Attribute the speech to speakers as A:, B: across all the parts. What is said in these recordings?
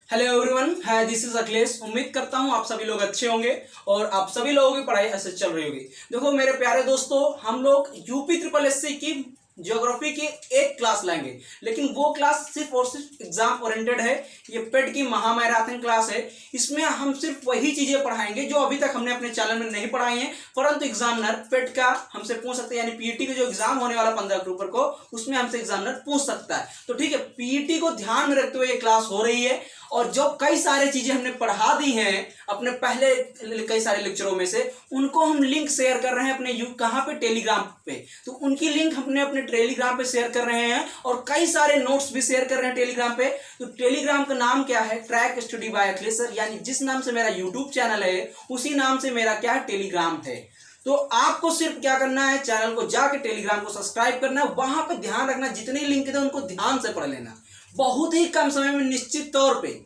A: Hello everyone, है this is Akhilesh. उम्मीद करता हूँ आप सभी लोग अच्छे होंगे और आप सभी लोगों की पढ़ाई ऐसे चल रही होगी। देखो मेरे प्यारे दोस्तों, हम लोग यूपी ट्रिपल एससी की ज्योग्राफी की एक क्लास लाएंगे, लेकिन वो क्लास सिर्फ और सिर्फ एग्जाम ओरिएंटेड है। ये पेड की महामैराथन क्लास है। इसमें हम सिर्फ वही चीजें पढ़ाएंगे जो अभी तक हमने अपने चैनल में नहीं पढ़ाई हैं, परंतु एग्जामिनर पेड का हमसे पूछ सकते हैं, यानी पीईटी का जो एग्जाम होने वाला 15 अक्टूबर को, उसमें हमसे एग्जामिनर पूछ सकता है। तो ठीक है, पीईटी को ध्यान में रखते हुए ये क्लास हो रही है। और जो कई सारी चीजें हमने पढ़ा दी हैं अपने पहले कई सारे लेक्चरों में से, उनको हम लिंक शेयर कर रहे हैं अपने कहाँ पे, टेलीग्राम पे। तो उनकी लिंक हमने अपने टेलीग्राम पे शेयर कर रहे हैं और कई सारे नोट्स भी शेयर कर रहे हैं टेलीग्राम पे। तो टेलीग्राम का नाम क्या है? Track study bye Akhilesh sir, यानी जिस नाम से मेरा यूट्यूब चैनल है उसी नाम से मेरा क्या है, टेलीग्राम है। तो आपको सिर्फ क्या करना है, चैनल को जाके टेलीग्राम को सब्सक्राइब करना है। वहां पे ध्यान रखना, जितनी लिंक है उनको ध्यान से पढ़ लेना। बहुत ही कम समय में, निश्चित तौर पे,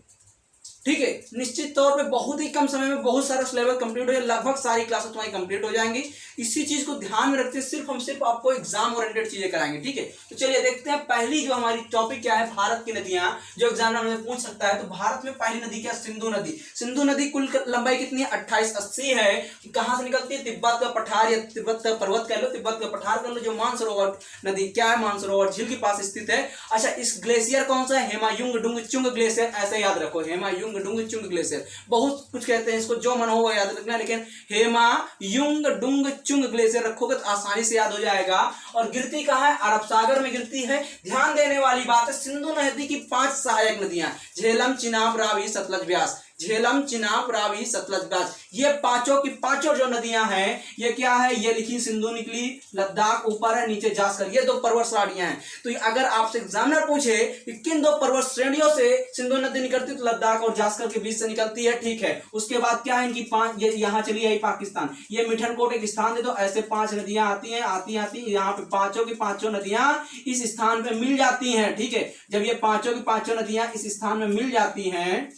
A: ठीक है, निश्चित तौर पे बहुत ही कम समय में बहुत सारा सिलेबस कंप्लीट हो जाए। लगभग सारी क्लासेस तुम्हारी कंप्लीट हो जाएंगी। इसी चीज को ध्यान में रखते हम सिर्फ आपको एग्जाम ओरिएंटेड चीजें कराएंगे। ठीक है, तो चलिए देखते हैं पहली जो हमारी टॉपिक क्या है, भारत की नदियां, जो एग्जाम में पूछ सकता है। तो भारत में पहली नदी क्या? सिंधु नदी। सिंधु नदी कुल लंबाई कितनी है? 2880 है। कहां से निकलती है? तिब्बत का पठार या तिब्बत का पर्वत कह लो, तिब्बत का पठार कर लो, जो मानसरोवर नदी क्या है, मानसरोवर झील के पास स्थित है। अच्छा, इस ग्लेशियर कौन सा है? हेमायुंगडुंगचुंग ग्लेशियर, ऐसे याद रखो, हेमायुंगडुंगचुंग ग्लेशियर। बहुत कुछ कहते हैं इसको, जो मन हो याद रखना, लेकिन हेमायुंगडुंगचुंग ग्लेशियर रखोगे तो आसानी से याद हो जाएगा। और गिरती कहाँ है? अरब सागर में गिरती है। ध्यान देने वाली बात है, सिंधु नदी की 5 सहायक नदियां, झेलम, चिनाब, रावी, सतलज, ब्यास। झेलम, चिनाब, रावी, सतलज, ब्यास, ये पांचों की पांचों जो नदियां हैं, ये क्या है? ये लिखी, सिंधु निकली, लद्दाख ऊपर है, नीचे जास्कर, ये 2 पर्वत श्रेणियां हैं। तो अगर आपसे एग्जामिनर पूछे कि किन 2 पर्वत श्रेणियों से सिंधु नदी निकलती, तो लद्दाख और जास्कर के बीच से निकलती है। ठीक है, उसके बाद क्या है इनकी 5, ये यहाँ चली आई पाकिस्तान, ये मिठनकोट एक स्थान दे दो, ऐसे 5 नदियां आती हैं, आती यहाँ पे पांचों की पांचों नदियां इस स्थान पे मिल जाती हैं। ठीक है, जब ये पांचों की पांचों नदियां इस स्थान में मिल जाती हैं,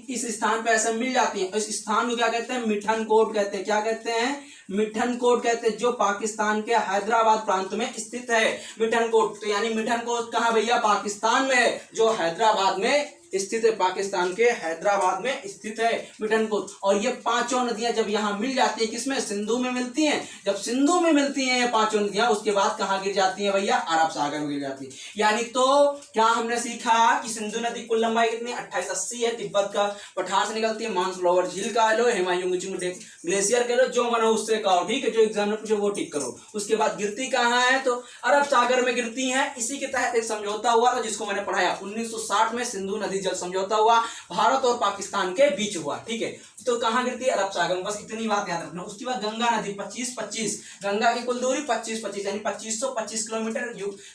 A: इस स्थान पे ऐसे मिल जाती है, इस स्थान को क्या कहते हैं? मिठनकोट कहते हैं। क्या कहते हैं? मिठनकोट कहते हैं, जो पाकिस्तान के हैदराबाद प्रांत में स्थित है। मिठनकोट, तो यानी मिठनकोट कहाँ भैया? पाकिस्तान में है, जो हैदराबाद में स्थित है, पाकिस्तान के हैदराबाद में स्थित है मिठनकोट। और ये पांचों नदियां जब यहाँ मिल जाती है, किसमें? सिंधु में मिलती हैं। जब सिंधु में मिलती हैं ये पांचों नदियां, उसके बाद कहाँ गिर जाती है भैया? अरब सागर में गिर जाती है। यानी तो क्या हमने सीखा कि सिंधु नदी कुल लंबाई कितनी? 2880 है। तिब्बत का पठार से निकलती है, मानसरोवर झील का लो, हेमायुंगचुंग ग्लेशियर कह लो, जो मन हो उससे कहो। ठीक है, जो एग्जाम में पूछे वो टिक करो। उसके बाद गिरती कहाँ है? तो अरब सागर में गिरती है। इसी के तहत एक समझौता हुआ था जिसको मैंने पढ़ाया 1960 में, सिंधु नदी जल समझौता हुआ, भारत और पाकिस्तान के बीच हुआ। ठीक है, तो कहां गिरती है? अरब सागर में। बस इतनी बात याद रखना। उसके बाद गंगा नदी 25-25, गंगा की कुल दूरी 25-25 यानी 2525 किलोमीटर।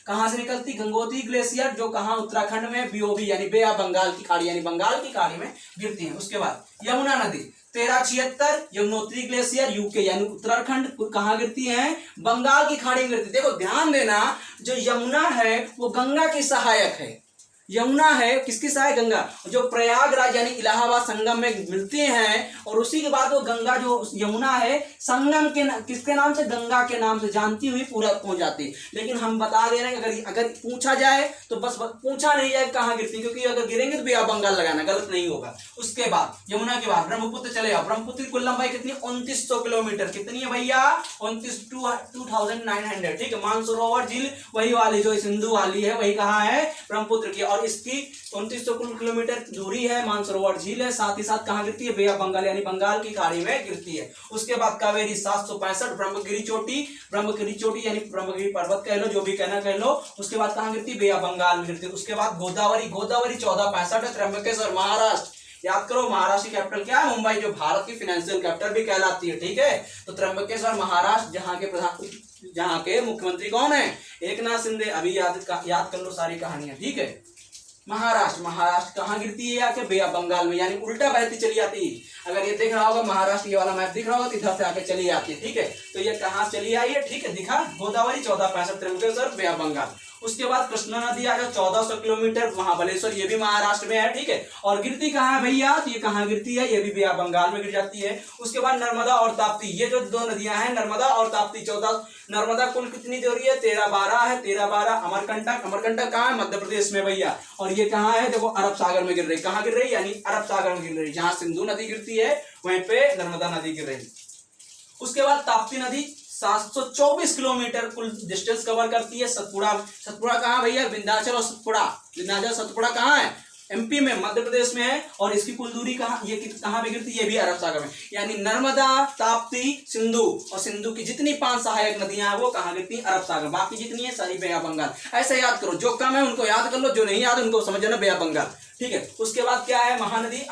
A: कहां से निकलती? गंगोत्री ग्लेशियर, जो कहां? उत्तराखंड में, बीओबी यानी बे ऑफ बंगाल की खाड़ी, यानी बंगाल की खाड़ी में गिरती है। उसके बाद यमुना नदी 1376, यमुनोत्री ग्लेशियर, यूके यानी उत्तराखंड, कहां गिरती है? बंगाल की खाड़ी में गिरती है। देखो ध्यान देना, जो यमुना है वो गंगा की सहायक है। यमुना है किसकी सहायक? गंगा, जो प्रयागराज यानी इलाहाबाद संगम में मिलती हैं। और उसी के बाद वो गंगा, जो यमुना है, संगम के किसके नाम से? गंगा के नाम से जानती हुई पूरा पहुंच जाती है। लेकिन हम बता दे रहे हैं कि अगर पूछा जाए तो बस पूछा नहीं जाए कहाँ गिरती, क्योंकि अगर गिरेंगे तो भैया बंगाल लगाना, गलत नहीं होगा। उसके बाद यमुना के बाद ब्रह्मपुत्र चले जाओ। ब्रह्मपुत्र की कुल लंबाई कितनी? 2900 किलोमीटर। कितनी है भैया? 29,900। ठीक है, मानसरोवर झील वही वाली जो सिंधु वाली है, वही कहाँ है? ब्रह्मपुत्र की। और इसकी 2900 किलोमीटर दूरी है, मानसरोवर झील है। साथ ही साथ कहां गिरती है? बे ऑफ बंगाल यानी बंगाल की खाड़ी में गिरती है। उसके बाद कावेरी 765, ब्रह्मगिरी चोटी यानी ब्रह्मगिरी पर्वत कह लो, जो भी कहना कह लो। उसके बाद कहां गिरती है? बे ऑफ बंगाल में गिरती है। उसके बाद गोदावरी 1465 है, त्र्यंबकेश्वर महाराष्ट्र। याद करो, महाराष्ट्र की कैपिटल क्या है? मुंबई, जो भारत की फाइनेंशियल कैपिटल भी कहलाती है। ठीक है, तो त्र्यंबकेश्वर महाराष्ट्र, जहां के मुख्यमंत्री कौन है? एकनाथ शिंदे। अभी याद कर लो सारी कहानियां। ठीक है, महाराष्ट्र कहाँ गिरती है? आके बे ऑफ बंगाल में, यानी उल्टा बहती चली आती है। अगर ये देख रहा होगा महाराष्ट्र, ये वाला मैप दिख रहा होगा, तो इधर से आके चली आती है। ठीक है, तो ये कहाँ चली आई है? ठीक है, दिखा, गोदावरी 1465, त्र्यंबकेश्वर, बे ऑफ बंगाल। उसके बाद कृष्णा नदी आ जाओ 1400 किलोमीटर, महाबलेश्वर ये भी महाराष्ट्र में है, ठीक है। और गिरती कहाँ है भैया, तो ये कहाँ गिरती है, ये भी बे ऑफ बंगाल में गिर जाती है। उसके बाद नर्मदा और ताप्ती, ये जो दो नदियां हैं नर्मदा और ताप्ती, 14, नर्मदा कुल कितनी दूरी है, 13-12 है, 13-12। अमरकंटक, अमरकंटक कहाँ है, मध्य प्रदेश में भैया। और ये कहाँ है, देखो अरब सागर में गिर रही, कहाँ गिर रही, यानी अरब सागर में गिर रही, जहां सिंधु नदी गिरती है वहीं पे नर्मदा नदी गिर रही। उसके बाद ताप्ती नदी 724 किलोमीटर कुल डिस्टेंस कवर करती है। सतपुड़ा, सतपुड़ा कहाँ भैया, विंध्याचल और सतपुड़ा, विंध्याचल सतपुड़ा कहाँ है, एमपी में, मध्य प्रदेश में है। और इसकी कुल दूरी कहाँ, ये कहाँ पे गिरती है, ये भी अरब सागर में। यानी नर्मदा, ताप्ती, सिंधु, और सिंधु की जितनी 5 सहायक नदियां हैं वो कहाँ गिरती है, अरब सागर। बाकी जितनी है सारी बे ऑफ बंगाल। ऐसे याद करो, जो कम है उनको याद कर लो, जो नहीं याद उनको समझ लेना बे ऑफ बंगाल, ठीक है। उसके बाद क्या है, महानदी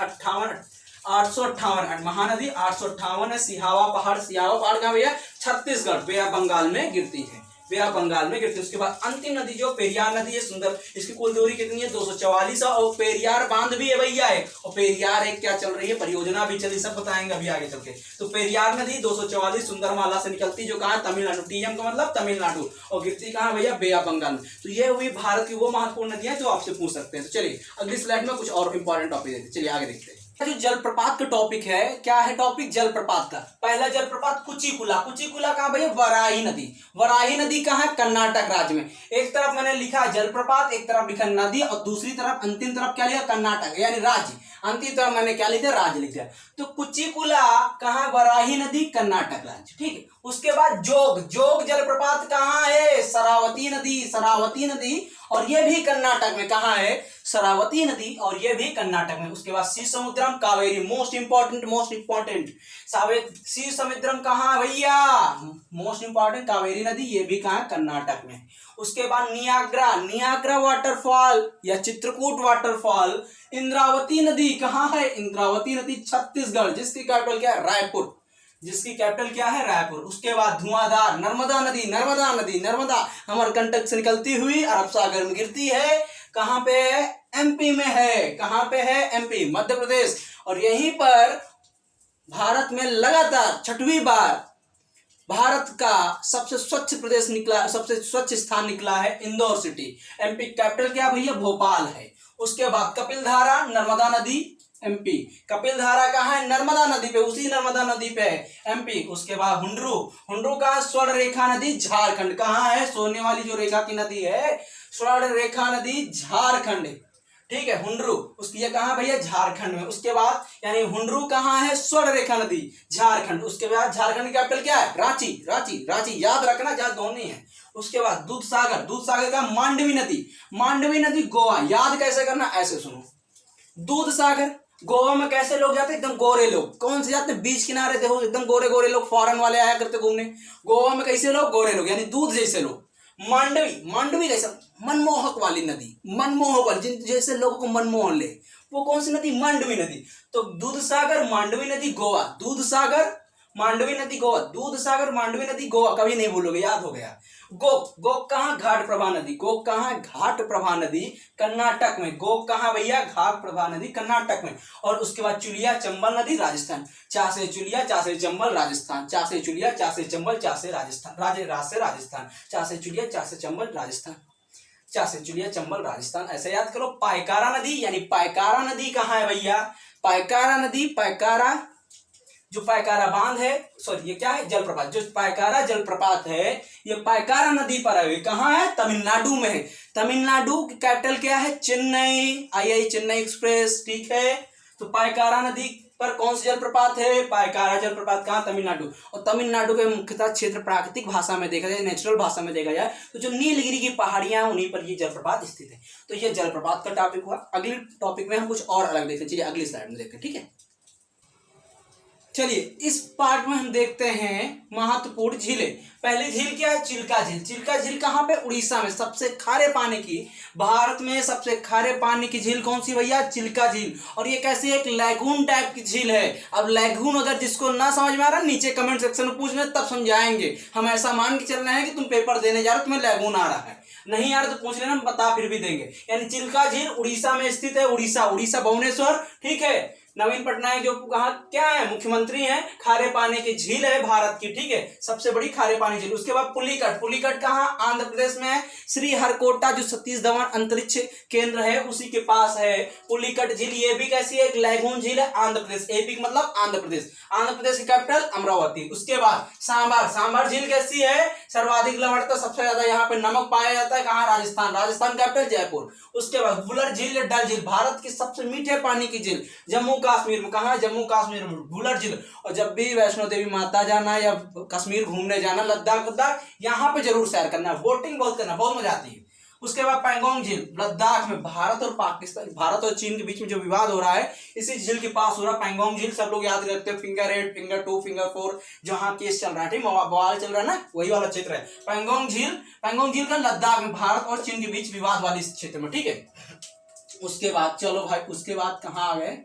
A: 858, महानदी 858 है। सिहावा पहाड़, सिहावा पहाड़ कहाँ भैया, छत्तीसगढ़, बे ऑफ बंगाल में गिरती है, बे ऑफ बंगाल में गिरती है। उसके बाद अंतिम नदी जो पेरियार नदी है, सुंदर, इसकी कुल दूरी कितनी है, 244 है। और पेरियार बांध भी है भैया है, और पेरियार एक क्या चल रही है, परियोजना भी चली, सब बताएंगे अभी आगे चल के। तो पेरियार नदी 244 सुंदरमाला से निकलती, जो कहाँ है, तमिलनाडु, टीएम का मतलब तमिलनाडु, और गिरती कहाँ भैया, बे ऑफ बंगाल में। तो ये हुई भारत की वो महत्वपूर्ण नदियां जो आपसे पूछ सकते हैं। तो चलिए अगली स्लाइड में कुछ और इंपॉर्टेंट टॉपिक देते हैं, चलिए आगे देखते हैं। जो जलप्रपात का टॉपिक है, क्या है टॉपिक, जलप्रपात का। पहला जलप्रपात कुचिकुला, कुचिकुला कहाँ भैया, वराही नदी, वराही नदी कहाँ है, कर्नाटक राज्य में। एक तरफ मैंने लिखा जलप्रपात, एक तरफ लिखा नदी, और दूसरी तरफ अंतिम तरफ क्या लिखा, कर्नाटक यानी राज्य। अंतिम तरफ मैंने क्या लिखा, राज्य लिख दिया। तो कुचिकुला कहाँ, वराही नदी, कर्नाटक राज्य, ठीक है। उसके बाद जोग, जोग जलप्रपात कहाँ है, शरावती नदी, शरावती नदी, और ये भी कर्नाटक में, कहाँ है, शरावती नदी, और ये भी कर्नाटक में। उसके बाद सी समुद्रम, Kaveri, most important, most important, सी समुद्रम कहाँ है भैया, मोस्ट इंपॉर्टेंट कावेरी नदी, ये भी कहाँ है, कर्नाटक में। उसके बाद नियाग्रा, नियाग्रा वाटरफॉल या चित्रकूट वाटरफॉल। इंद्रावती नदी कहाँ है, इंद्रावती नदी छत्तीसगढ़, जिसकी कैपिटल क्या है, रायपुर, जिसकी कैपिटल क्या है, रायपुर। उसके बाद धुआंधार नर्मदा नदी, नर्मदा नदी, नर्मदा अमरकंटक से निकलती हुई अरब सागर में गिरती है, कहाँ पे है, एमपी में है, कहाँ पे है, एमपी, मध्य प्रदेश। और यहीं पर भारत में लगातार 6वीं बार भारत का सबसे स्वच्छ प्रदेश निकला, सबसे स्वच्छ स्थान निकला है इंदौर सिटी। एमपी कैपिटल क्या भैया, भोपाल है। उसके बाद कपिलधारा, नर्मदा नदी, एमपी, कपिलधारा कहाँ है, नर्मदा नदी पे, उसी नर्मदा नदी पे है, एमपी। उसके बाद हुंडरू, हुंडरू का स्वर्ण रेखा नदी, झारखंड, कहाँ है, सोने वाली जो रेखा की नदी है, स्वर्ण रेखा नदी, झारखंड, ठीक है, हुंडरू, उसकी ये कहाँ भैया, झारखंड में। उसके बाद यानी हुंडरू कहाँ है, स्वर्ण रेखा नदी, झारखंड। उसके बाद झारखंड की कैपिटल क्या है, रांची, रांची, रांची, याद रखना, ज्यादा दोनों है। उसके बाद दूधसागर, दूधसागर का मांडवी नदी, मांडवी नदी गोवा, याद कैसे करना, ऐसे सुनो, दूधसागर गोवा में कैसे लोग जाते हैं, एकदम गोरे लोग, कौन से जाते हैं, बीच किनारे देखो एकदम गोरे गोरे लोग, फॉरेन वाले आया करते घूमने, गोवा में कैसे लोग, गोरे लोग, यानी दूध जैसे लोग। मांडवी, मांडवी कैसा, मनमोहक वाली नदी, मनमोहक वाली, जिन जैसे लोगों को मनमोहन ले, वो कौन सी नदी, मांडवी नदी। तो दूधसागर, मांडवी नदी, गोवा, दूधसागर, मांडवी नदी, गोवा, दूधसागर, मांडवी नदी, गोवा, कभी नहीं भूलोगे, याद हो गया। गोक, गोक कहाँ, घाट प्रभा नदी, गोक कहाँ, घाट प्रभा नदी, कर्नाटक में। गोक कहाँ भैया, घाट प्रभा नदी, कर्नाटक में। और उसके बाद चुलिया चंबल नदी, राजस्थान, चा से चुलिया, चा से चंबल, राजस्थान, चा से चुलिया, चा से चंबल, चा से राजस्थान, राज से राजस्थान, चा से चुलिया, चा से चंबल, राजस्थान, चा से चुलिया, चंबल, राजस्थान, ऐसे याद करो। पायकारा नदी, यानी पायकारा नदी कहाँ है भैया, पायकारा नदी, पायकारा, जो पायकारा बांध है, सॉरी ये क्या है, जलप्रपात, जो पायकारा जलप्रपात है ये पायकारा नदी पर है, कहाँ है, तमिलनाडु में है। तमिलनाडु की कैपिटल क्या है, चेन्नई, आई चेन्नई एक्सप्रेस, ठीक है। तो पायकारा नदी पर कौन सा जलप्रपात है, पायकारा जलप्रपात, कहाँ, तमिलनाडु। और तमिलनाडु के मुख्यतः क्षेत्र प्राकृतिक भाषा में देखा जाए, नेचुरल भाषा में देखा जाए तो जो नीलगिरी की पहाड़ियां हैं उन्हीं पर ये जलप्रपात स्थित है। तो ये जलप्रपात का टॉपिक हुआ। अगले टॉपिक में हम कुछ और अलग देखते हैं, चलिए अगली स्लाइड में देखते हैं, ठीक है। चलिए इस पार्ट में हम देखते हैं महत्वपूर्ण झीलें। पहली झील क्या है, चिल्का झील। चिल्का झील कहाँ पे, उड़ीसा में। सबसे खारे पानी की, भारत में सबसे खारे पानी की झील कौन सी भैया, चिल्का झील। और ये कैसी एक लैगून टाइप की झील है। अब लैगून अगर जिसको ना समझ में आ रहा नीचे कमेंट सेक्शन में पूछना, तब समझाएंगे। हम ऐसा मान के चल रहे हैं कि तुम पेपर देने जा रहे हो, तुम्हें लैगून आ रहा है, नहीं यार तो पूछ लेना, हम बता फिर भी देंगे। यानी चिल्का झील उड़ीसा में स्थित है, उड़ीसा, उड़ीसा भुवनेश्वर, ठीक है। नवीन पटनायक जो कहा क्या है, मुख्यमंत्री हैं, खारे पानी की झील है भारत की, ठीक है, सबसे बड़ी खारे पानी झील। उसके बाद पुलिकट, पुलिकट कहाँ, आंध्र प्रदेश में है। श्रीहरिकोटा जो सतीश धवन अंतरिक्ष केंद्र है उसी के पास है पुलिकट झील। ये भी कैसी है, एक लैगून झील है, आंध्र प्रदेश, एपी मतलब आंध्र प्रदेश, आंध्र प्रदेश की कैपिटल अमरावती। उसके बाद सांभर, सांभर झील कैसी है, सर्वाधिक लवणता, सबसे ज्यादा यहाँ पे नमक पाया जाता है, कहाँ, राजस्थान, राजस्थान कैपिटल जयपुर। उसके बाद वुलर झील, डल झील, भारत की सबसे मीठे पानी की झील, जम्मू कश्मीर में, कहाँ, जम्मू कश्मीर में वुलर झील। और जब भी वैष्णो देवी माता जाना या कश्मीर घूमने जाना, लद्दाख लद्दाख, यहाँ पे जरूर सैर करना, बोटिंग बहुत करना, बहुत मजा आती है। उसके बाद पैंगोंग झील, लद्दाख में, भारत और पाकिस्तान, भारत और चीन के बीच में जो विवाद हो रहा है इसी झील के पास हो रहा है। पैंगोंग झील सब लोग याद रखते हैं, फिंगर 8, फिंगर 2, फिंगर 4, जहां केस चल रहा है, ठीक, बवाल चल रहा है ना, वही वाला क्षेत्र है पैंगोंग झील। पैंगोंग झील का लद्दाख में, भारत और चीन के बीच विवाद वाले इस क्षेत्र में, ठीक है। उसके बाद चलो भाई, उसके बाद कहाँ आ गए,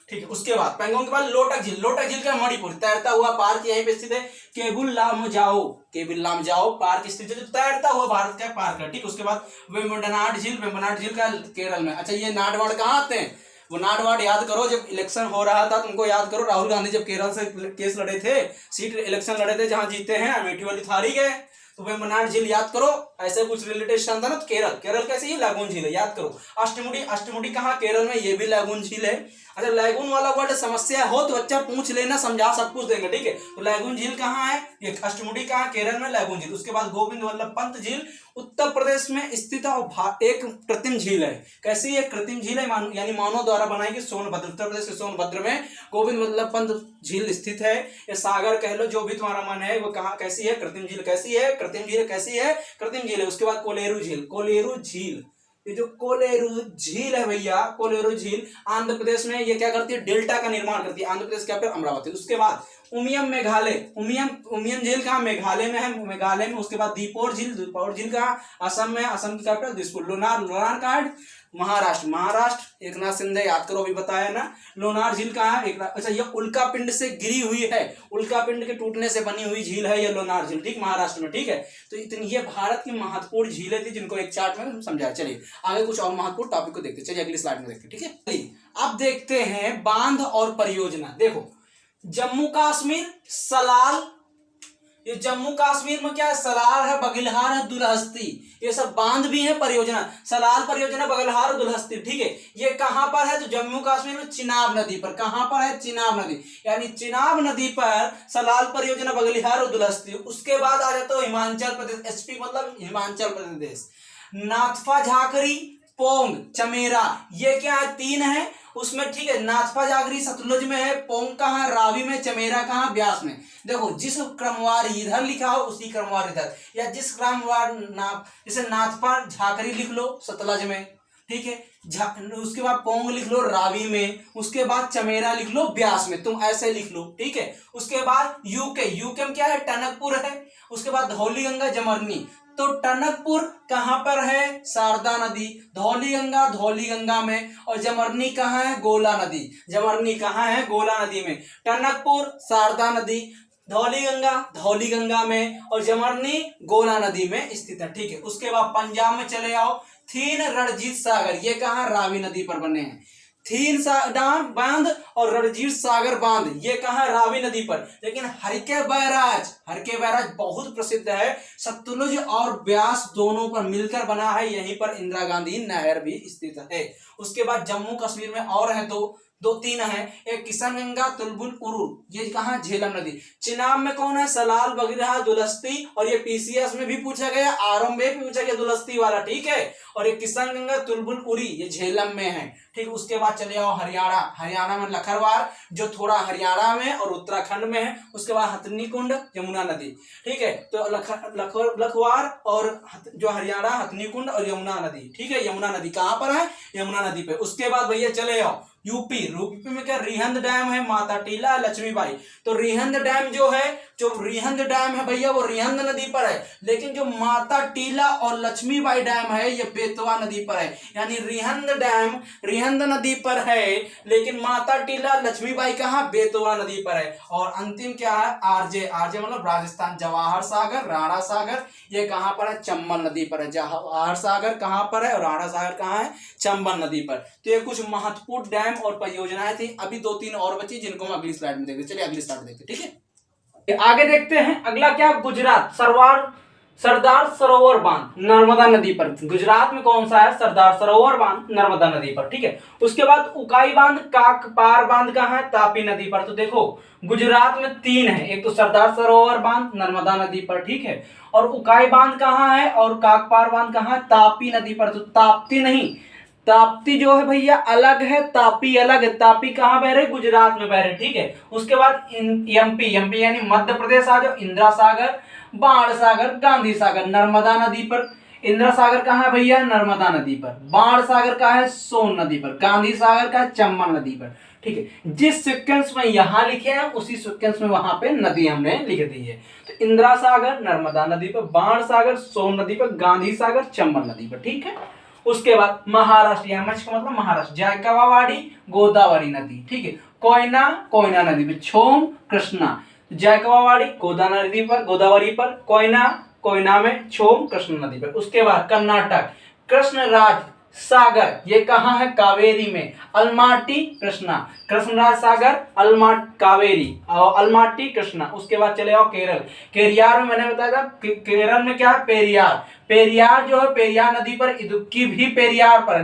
A: ठीक है। उसके बाद पैंगोंग के बाद लोटक झील, लोटक झील का मणिपुर, तैरता हुआ पार्क यहीं पे स्थित है, केबुल लामजाओ, केबुल लामजाओ पार्क स्थित है, जो तैरता हुआ भारत का पार्क है, ठीक। उसके बाद वेम्बनाड झील, वेम्बनाड झील का केरल में। अच्छा, ये नाडवाड़ कहाँ आते हैं, वो नाडवाड़ याद करो, जब इलेक्शन हो रहा था तुमको याद करो, राहुल गांधी जब केरल से केस लड़े थे, सीट इलेक्शन लड़े थे, जहां जीते हैं अमेठी वाली थारी गए, तो वेम्बनाड झील याद करो, ऐसे कुछ रिलेटेड स्थान था ना। तो केरल, केरल कैसे, ये लैगून झील है, याद करो। अष्टमुडी, अष्टमुडी कहाँ, केरल में, ये भी लैगून झील है। अच्छा, लैगून वाला वर्ड समस्या हो तो अच्छा पूछ लेना, समझा सब कुछ देंगे, ठीक है। तो लैगून झील कहाँ है, ये अष्टमुडी कहाँ, केरल में, लैगून झील। उसके बाद गोविंद वल्लभ पंत झील उत्तर प्रदेश में स्थित और एक कृत्रिम झील है। कैसी है, कृत्रिम झील है, यानी मानव द्वारा बनाई गई, सोनभद्र, उत्तर प्रदेश के सोनभद्र में गोविंद वल्लभ पंत झील स्थित है। ये सागर कह लो, जो भी तुम्हारा मन है, वो कहाँ कैसी है, कृत्रिम झील कैसी है, कृत्रिम झील कैसी है, कृत्रिम झील है। उसके बाद कोलेरू झील, कोलेरू झील, ये जो कोलेरू झील है भैया, कोलेरू झील आंध्र प्रदेश में, ये क्या करती है, डेल्टा का निर्माण करती है, आंध्र प्रदेश कैपिटल अमरावती। उसके बाद उमियम मेघालय, उमियम झील कहाँ, मेघालय में है, मेघालय में। उसके बाद दीपोर झील, दीपोर झील कहाँ, असम में, असम की कैपिटल दिसपुर। लोनार, लोनार कहाँ, महाराष्ट्र, महाराष्ट्र, एकनाथ शिंदे याद करो, अभी बताया ना। लोनार झील कहाँ है, अच्छा, ये उल्का पिंड से गिरी हुई है, उल्का पिंड के टूटने से बनी हुई झील है ये लोनार झील, ठीक, महाराष्ट्र में, ठीक है। तो इतनी ये भारत की महत्वपूर्ण झीलें थी जिनको एक चार्ट में समझाया। चलिए आगे कुछ और महत्वपूर्ण टॉपिक को देखते, चलिए अगली स्लाइड में देखते, ठीक है। चलिए अब देखते हैं बांध और परियोजना। देखो, जम्मू कश्मीर, सलाल, ये जम्मू कश्मीर में क्या है, सलाल है, बघिलहार है, दुलहस्ती, ये सब बांध भी है, परियोजना, सलाल परियोजना, बघिलहार और दुलहस्ती, ठीक है। ये कहां पर है, तो जम्मू कश्मीर में चिनाब नदी पर, कहां पर है, चिनाब नदी, यानी चिनाब नदी पर सलाल परियोजना, बघिलहार और दुलहस्ती। उसके बाद आ जाता है हिमाचल प्रदेश, एसपी मतलब हिमाचल प्रदेश, नाथपा झाकरी, पोंग, चमेरा, ये क्या है, 3 है उसमें, ठीक है। नाथपा झाकरी सतलुज में है, पोंग कहाँ, रावी में, चमेरा कहाँ, ब्यास में। देखो, जिस क्रमवार इधर लिखा हो उसी क्रमवार इधर, या जिस क्रमवार जैसे नाथपा झाकरी लिख लो सतलज में, ठीक है, उसके बाद पोंग लिख लो रावी में, उसके बाद चमेरा लिख लो ब्यास में, तुम ऐसे लिख लो, ठीक है। उसके बाद यूके, यूके में क्या है, टनकपुर है। उसके बाद धौलीगंगा, जमरनी, तो टनकपुर कहां पर है, शारदा नदी, धौलीगंगा, धौलीगंगा में, और जमरनी कहां है, गोला नदी, जमरनी कहां है, गोला नदी में। टनकपुर शारदा नदी, धौलीगंगा, धौलीगंगा में, और जमरनी गोला नदी में स्थित है, ठीक है। उसके बाद पंजाब में चले आओ, थीन रणजीत सागर, ये कहां, रावी नदी पर बने हैं, थीन डाम बांध और रणजीत सागर बांध, ये कहां, रावी नदी पर। लेकिन हरके बैराज, हरके बैराज बहुत प्रसिद्ध है, सतलुज और ब्यास दोनों पर मिलकर बना है, यहीं पर इंदिरा गांधी नहर भी स्थित है। उसके बाद जम्मू कश्मीर में और है दो तीन है, एक किशनगंगा, तुलबुल उरू, ये कहाँ, झेलम नदी। चिनाब में कौन है, सलाल, बघिलहार, दुलहस्ती, और ये पीसीएस में भी पूछा गया, आरएम में भी पूछा गया, दुलहस्ती वाला, ठीक है। और ये किशनगंगा, तुलबुल उरी, ये झेलम में है, ठीक। उसके बाद चले आओ हरियाणा, हरियाणा में लखरवार, जो थोड़ा हरियाणा में और उत्तराखंड में है। उसके बाद हथनी कुंड, यमुना नदी, ठीक है। तो लखवार और जो हरियाणा, हथनी कुंड और यमुना नदी, ठीक है। यमुना नदी कहाँ पर है, यमुना नदी पे। उसके बाद भैया चले आओ यूपी, यूपी में क्या रिहंद डैम है, माता टीला, लक्ष्मीबाई। तो रिहंद डैम जो है, जो रिहंद डैम है भैया वो रिहंद नदी पर है, लेकिन जो माता टीला और लक्ष्मीबाई डैम है ये बेतवा नदी पर है। यानी रिहंद डैम रिहंद नदी पर है, लेकिन माता टीला लक्ष्मीबाई कहाँ, बेतवा नदी पर है। और अंतिम क्या है, आरजे, आरजे मतलब राजस्थान, जवाहर सागर, राणा सागर, ये कहाँ पर है, चंबल नदी पर है। जवाहर सागर कहाँ पर है और राणा सागर कहाँ है, चंबल नदी पर। तो ये कुछ महत्वपूर्ण डैम और परियोजनाएं थी। अभी 2-3 और बची जिनको हम अगली स्लाइड में देखते। चलिए अगली स्लाइड देखते, ठीक है। आगे देखते हैं अगला क्या, गुजरात, सरदार सरोवर बांध नर्मदा नदी पर। गुजरात में कौन सा है, सरदार सरोवर बांध नर्मदा नदी पर, ठीक है। उसके बाद उकाई बांध, काकपार बांध कहाँ है, तापी नदी पर। तो देखो गुजरात में 3 है, एक तो सरदार सरोवर बांध नर्मदा नदी पर, ठीक है, और उकाई बांध कहाँ है और काकपार बांध कहाँ है, तापी नदी पर। तो ताप्ती नहीं, ताप्ती जो है भैया अलग है, तापी अलग है। तापी कहाँ बह रही, गुजरात में बह रही, ठीक है। उसके बाद एमपी, एमपी यानी मध्य प्रदेश आ जाओ, इंदिरा सागर, बाण सागर, गांधी सागर, नर्मदा नदी पर। इंदिरा सागर कहाँ है भैया, नर्मदा नदी पर। बाण सागर कहाँ है, सोन नदी पर। गांधी सागर का है, चंबल नदी पर, ठीक है। जिस सीक्वेंस में यहाँ लिखे हैं उसी सीक्वेंस में वहां पे नदी हमने लिख दी है। तो इंदिरा सागर नर्मदा नदी पर, बाण सागर सोन नदी पर, गांधी सागर चंबल नदी पर, ठीक है। उसके बाद महाराष्ट्र, एमएच का मतलब महाराष्ट्र, जायकवाड़ी गोदावरी नदी, ठीक है। कोयना, कोयना नदी पर, छोम कृष्णा, जायकवाड़ी गोदावरी पर, कोयना, कोयना में, छोम कृष्णा नदी पर। उसके बाद कर्नाटक, कृष्णराज सागर, ये कहाँ है, कावेरी में, अलमाटी कृष्णा, कृष्णराज सागर, कावेरी और अलमाटी कृष्णा। उसके बाद चले आओ केरल, केरियार में मैंने बताया था, केरल में क्या है, पेरियार, पेरियार जो है पेरियार नदी पर, इदुक्की भी पेरियार पर है,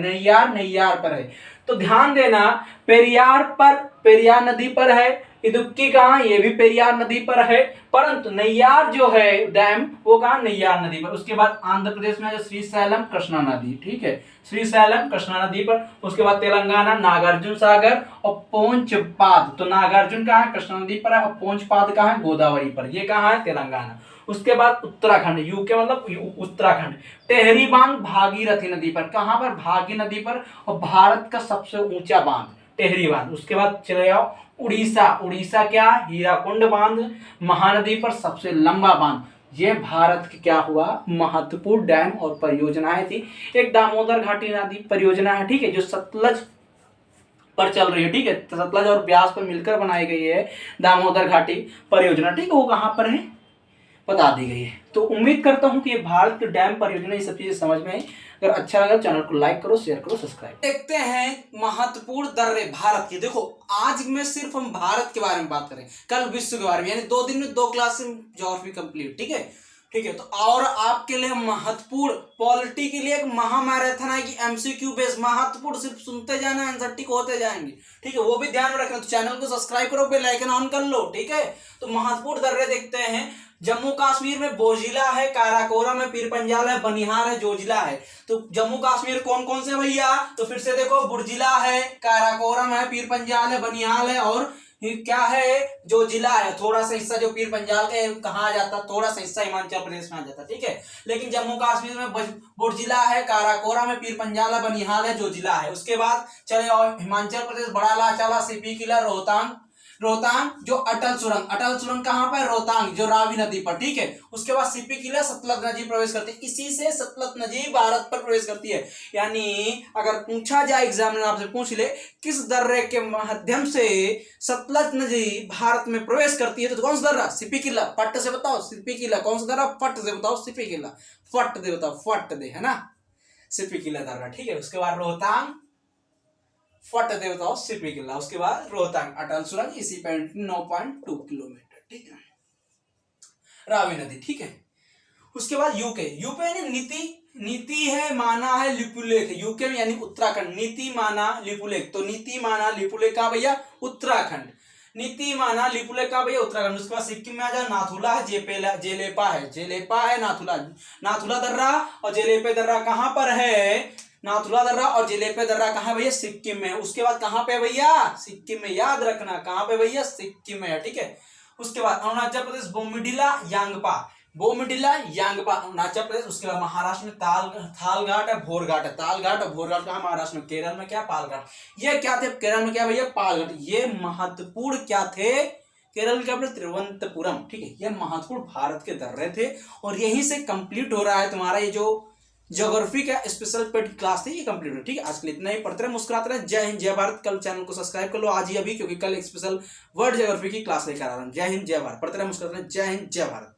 A: नैयार पर है। तो ध्यान देना, पेरियार पर, पेरियार नदी पर है, इदुक्की कहाँ, ये भी पेरियार नदी पर है, परंतु नैयार जो है डैम वो कहाँ, नैयार नदी पर। उसके बाद आंध्र प्रदेश में जो श्रीशैलम कृष्णा नदी, ठीक है, श्रीशैलम कृष्णा नदी पर। उसके बाद तेलंगाना नागार्जुन सागर और पोंचपाद, तो नागार्जुन कहाँ है, कृष्णा नदी पर है, और पोंचपाद कहाँ है, गोदावरी पर, ये कहाँ है, तेलंगाना। उसके बाद उत्तराखंड, यूके मतलब उत्तराखंड, टेहरी बांध भागीरथी नदी पर, कहाँ पर, भागी नदी पर, और भारत का सबसे ऊंचा बांध टेहरी बांध। उसके बाद चले आओ उड़ीसा, उड़ीसा क्या, हीराकुंड बांध महानदी पर सबसे लंबा बांध। ये भारत की क्या हुआ, महत्वपूर्ण डैम और परियोजनाएं थी। एक दामोदर घाटी नदी परियोजना है, ठीक है, जो सतलज पर चल रही है, ठीक है, सतलज और ब्यास पर मिलकर बनाई गई है दामोदर घाटी परियोजना, ठीक है, वो कहाँ पर है बता दी गई है। तो उम्मीद करता हूं कि ये भारत की डैम परियोजना ये सब चीजें समझ में आई। अगर अच्छा लगा चैनल को लाइक करो, शेयर करो, सब्सक्राइब। देखते हैं महत्वपूर्ण दर्रे भारत की। देखो आज में सिर्फ हम भारत के बारे में बात करें, कल विश्व के बारे में, यानी 2 दिन में 2 क्लास ज्योग्राफी कंप्लीट, ठीक है, ठीक है। तो और आपके लिए महत्वपूर्ण पॉलिटी के लिए एक महामैराथन है कि एमसीक्यू बेस महत्वपूर्ण, सिर्फ सुनते जाना, आंसर टिक होते जाएंगे, ठीक है, वो भी ध्यान में रखना। तो चैनल को सब्सक्राइब करो, बेल आइकन ऑन कर लो, ठीक है। तो महत्वपूर्ण दर्रे देखते हैं। जम्मू कश्मीर में बोजिला है, काराकोरम में, पीर पंजाल है, बनिहाल है, जोजिला है। तो जम्मू कश्मीर कौन कौन से भैया, तो फिर से देखो, बुर्जिला है, काराकोरम है, पीर पंजाल है, बनिहाल है, और क्या है, जो जिला है, थोड़ा सा हिस्सा जो पीर पंजाल के कहा आ जाता, थोड़ा सा हिस्सा हिमाचल प्रदेश में आ जाता, ठीक है। लेकिन जम्मू कश्मीर में बुर्जिला है, काराकोरम है, पीर पंजाल है, बनिहाल है, जो जिला है। उसके बाद चले और हिमाचल प्रदेश, बड़ा लाचाला, सीपी किला, रोहतांग, रोहतांग जो अटल सुरंग कहाँ पर, रोहतांग जो रावी नदी पर, ठीक है। उसके बाद सीपी किला, सतलज नदी प्रवेश करती है, इसी से सतलज नदी भारत पर प्रवेश करती है। यानी अगर पूछा जाए एग्जाम में आपसे पूछ ले किस दर्रे के माध्यम से सतलज नदी भारत में प्रवेश करती है, तो कौन सा दर्रा, सीपी किला, फट से बताओ, सीपी किला कौन सा दर्रा, फट से बताओ, सीपी किला, फट दे बताओ, फट दे, है ना, सीपी किला दर्रा, ठीक है। उसके बाद रोहतांग, फट दे बताओ, सीपी किला। उसके बाद रोहतांग, अटल सुरंग, इसी पे 9.2 किलोमीटर, ठीक है, रावी नदी, ठीक है। उसके बाद यूके, यूके यानी नीति है, माना है, लिपुलेख, यूके में यानी उत्तराखंड, नीति माना लिपुलेख, तो नीति माना लिपुलेख का भैया उत्तराखंड, नीति माना लिपुलेख का भैया उत्तराखंड। उसके बाद सिक्किम में आ जाए, नाथुला है, जेलेपा है, नाथुला दर्रा और जेलेपे दर्रा कहाँ पर है, नाथुला दर्रा और जेलेपे दर्रा कहाँ भैया, सिक्किम में। उसके बाद कहाँ पे भैया, सिक्किम में, याद रखना कहाँ पे भैया, सिक्किम में है, ठीक है। उसके बाद अरुणाचल प्रदेश, बोमडिला, यांगपा, बोमडिला, यांगपा अरुणाचल प्रदेश। उसके बाद महाराष्ट्र में थालघाट है, भोरघाट है। तालघाट और भोरघाट कहाँ? महाराष्ट्र में। केरल में क्या? पालघाट। ये क्या थे? केरल में क्या भैया? पालघाट। ये महत्वपूर्ण क्या थे? केरल के अपने तिरुवनंतपुरम, ठीक है, ये महत्वपूर्ण भारत के दर्रे थे। और यहीं से कंप्लीट हो रहा है तुम्हारा ये जो ज्योग्राफी का स्पेशल पेड क्लास थी, ये कंप्लीट हो। ठीक है, आज के लिए इतना ही। पढ़ते रहे, मुस्कुराते रहे। जय हिंद, जय भारत। कल चैनल को सब्सक्राइब कर लो आज ही अभी, क्योंकि कल एक स्पेशल वर्ल्ड ज्योग्राफी की क्लास लेकर आ रहा हूँ। जय हिंद, जय भारत। पढ़ते रहे, मुस्कुराते रहे। जय हिंद, जय भारत।